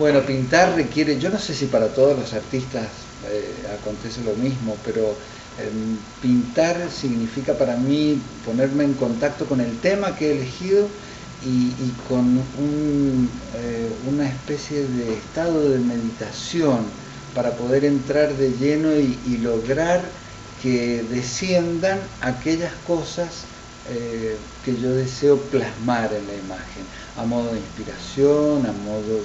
Bueno, pintar requiere, yo no sé si para todos los artistas acontece lo mismo, pero pintar significa para mí ponerme en contacto con el tema que he elegido y con una especie de estado de meditación para poder entrar de lleno y lograr que desciendan aquellas cosas que yo deseo plasmar en la imagen, a modo de inspiración, a modo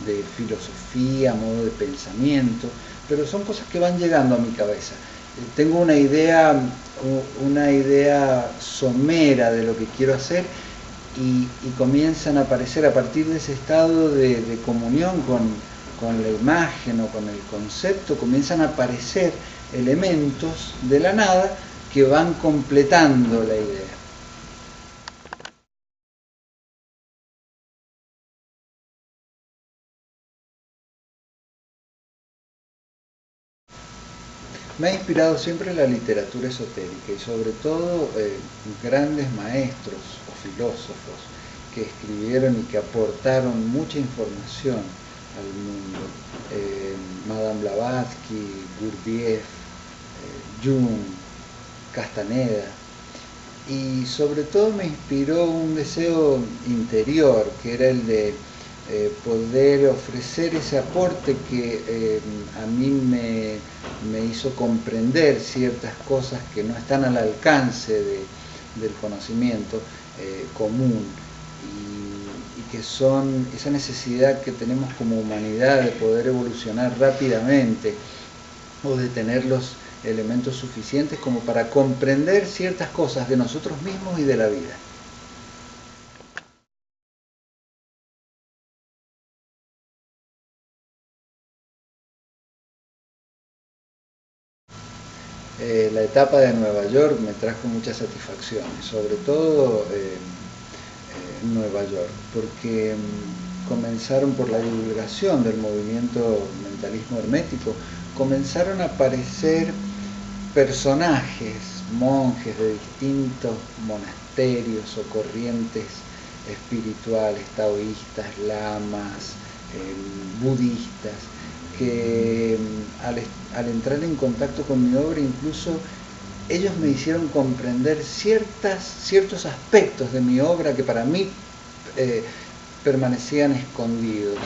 de filosofía, a modo de pensamiento, pero son cosas que van llegando a mi cabeza. Tengo una idea somera de lo que quiero hacer y comienzan a aparecer a partir de ese estado de comunión con la imagen o con el concepto, comienzan a aparecer elementos de la nada que van completando la idea. Me ha inspirado siempre la literatura esotérica y sobre todo grandes maestros o filósofos que escribieron y que aportaron mucha información al mundo. Madame Blavatsky, Gurdjieff, Jung, Castaneda. Y sobre todo me inspiró un deseo interior, que era el de poder ofrecer ese aporte que a mí me hizo comprender ciertas cosas que no están al alcance del conocimiento común y que son esa necesidad que tenemos como humanidad de poder evolucionar rápidamente o de tener los elementos suficientes como para comprender ciertas cosas de nosotros mismos y de la vida. La etapa de Nueva York me trajo muchas satisfacciones, sobre todo Nueva York, porque comenzaron por la divulgación del movimiento mentalismo hermético, comenzaron a aparecer personajes, monjes de distintos monasterios o corrientes espirituales, taoístas, lamas, budistas, que al entrar en contacto con mi obra incluso ellos me hicieron comprender ciertos aspectos de mi obra que para mí permanecían escondidos.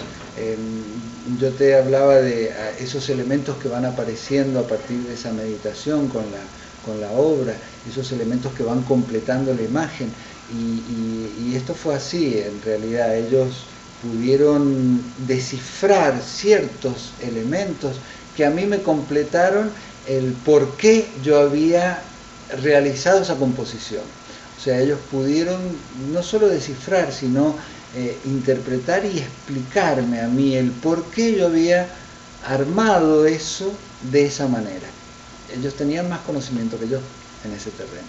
Yo te hablaba de esos elementos que van apareciendo a partir de esa meditación con la obra, esos elementos que van completando la imagen y esto fue así, en realidad ellos pudieron descifrar ciertos elementos que a mí me completaron el por qué yo había realizado esa composición. O sea, ellos pudieron no solo descifrar, sino interpretar y explicarme a mí el por qué yo había armado eso de esa manera. Ellos tenían más conocimiento que yo en ese terreno.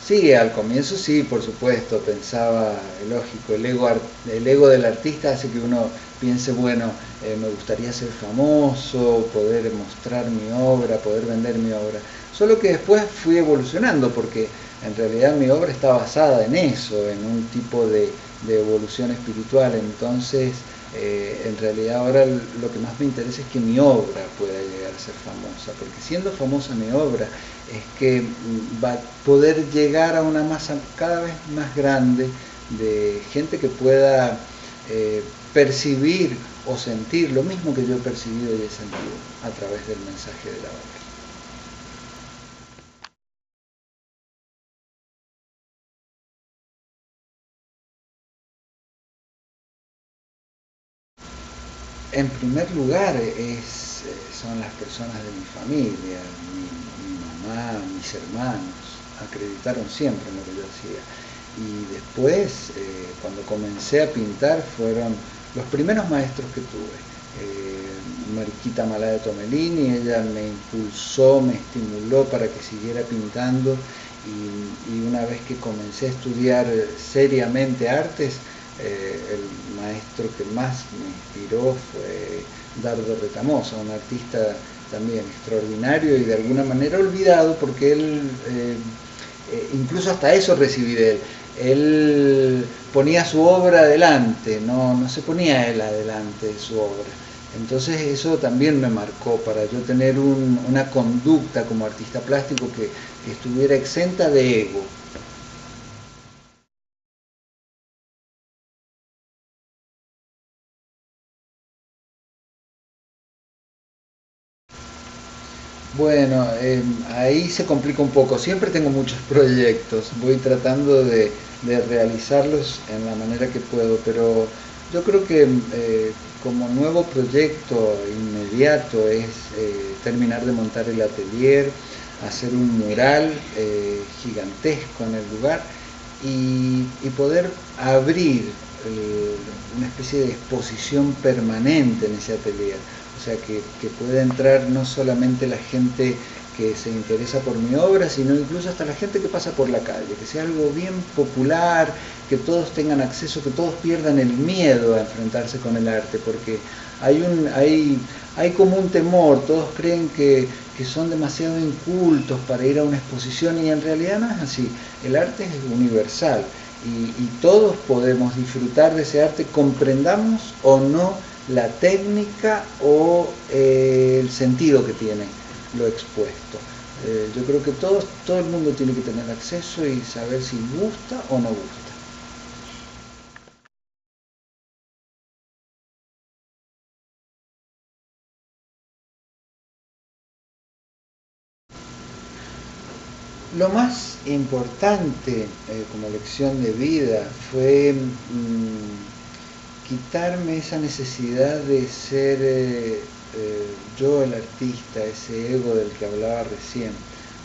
Sí, al comienzo sí, por supuesto, pensaba, lógico, el ego del artista hace que uno piense, bueno, me gustaría ser famoso, poder mostrar mi obra, poder vender mi obra. Solo que después fui evolucionando porque en realidad mi obra está basada en eso, en un tipo de evolución espiritual. Entonces, en realidad ahora lo que más me interesa es que mi obra pueda llegar a ser famosa, porque siendo famosa mi obra es que va a poder llegar a una masa cada vez más grande de gente que pueda percibir o sentir lo mismo que yo he percibido y he sentido a través del mensaje de la obra. En primer lugar son las personas de mi familia, mi mamá, mis hermanos, acreditaron siempre en lo que yo hacía. Y después, cuando comencé a pintar, fueron los primeros maestros que tuve. Mariquita Malá de Tomelini, ella me impulsó, me estimuló para que siguiera pintando y una vez que comencé a estudiar seriamente artes, el maestro que más me inspiró fue Dardo Retamosa, un artista también extraordinario y de alguna manera olvidado, porque él, incluso hasta eso recibí de él. Él ponía su obra adelante, no se ponía él adelante de su obra. Entonces eso también me marcó para yo tener una conducta como artista plástico que estuviera exenta de ego. Bueno, ahí se complica un poco. Siempre tengo muchos proyectos. Voy tratando de realizarlos en la manera que puedo, pero yo creo que como nuevo proyecto inmediato es terminar de montar el atelier, hacer un mural gigantesco en el lugar y poder abrir una especie de exposición permanente en ese atelier. O sea, que pueda entrar no solamente la gente que se interesa por mi obra, sino incluso hasta la gente que pasa por la calle, que sea algo bien popular, que todos tengan acceso, que todos pierdan el miedo a enfrentarse con el arte, porque hay como un temor, todos creen que son demasiado incultos para ir a una exposición y en realidad no es así. El arte es universal y todos podemos disfrutar de ese arte, comprendamos o no la técnica o el sentido que tiene lo expuesto. Yo creo que todo el mundo tiene que tener acceso y saber si gusta o no gusta. Lo más importante como lección de vida fue quitarme esa necesidad de ser yo el artista, ese ego del que hablaba recién,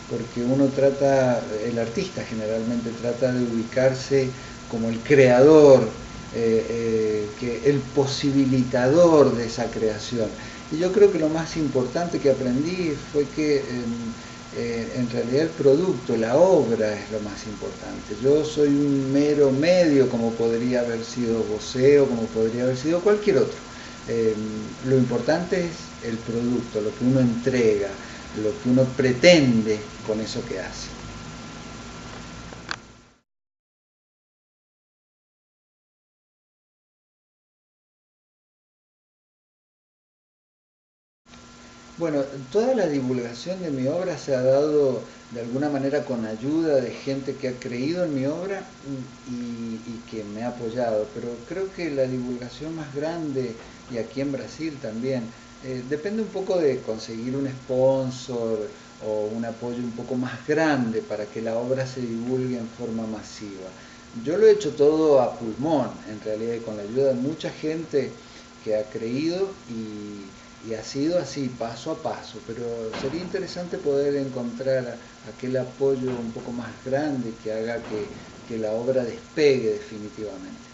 porque uno trata, el artista generalmente trata de ubicarse como el creador, el posibilitador de esa creación. Y yo creo que lo más importante que aprendí fue que en realidad el producto, la obra es lo más importante. Yo soy un mero medio como podría haber sido Bosé o como podría haber sido cualquier otro. Lo importante es el producto, lo que uno entrega, lo que uno pretende con eso que hace. Bueno, toda la divulgación de mi obra se ha dado de alguna manera con ayuda de gente que ha creído en mi obra y que me ha apoyado, pero creo que la divulgación más grande, y aquí en Brasil también, depende un poco de conseguir un sponsor o un apoyo un poco más grande para que la obra se divulgue en forma masiva. Yo lo he hecho todo a pulmón, en realidad, y con la ayuda de mucha gente que ha creído y ha sido así, paso a paso, pero sería interesante poder encontrar aquel apoyo un poco más grande que haga que la obra despegue definitivamente.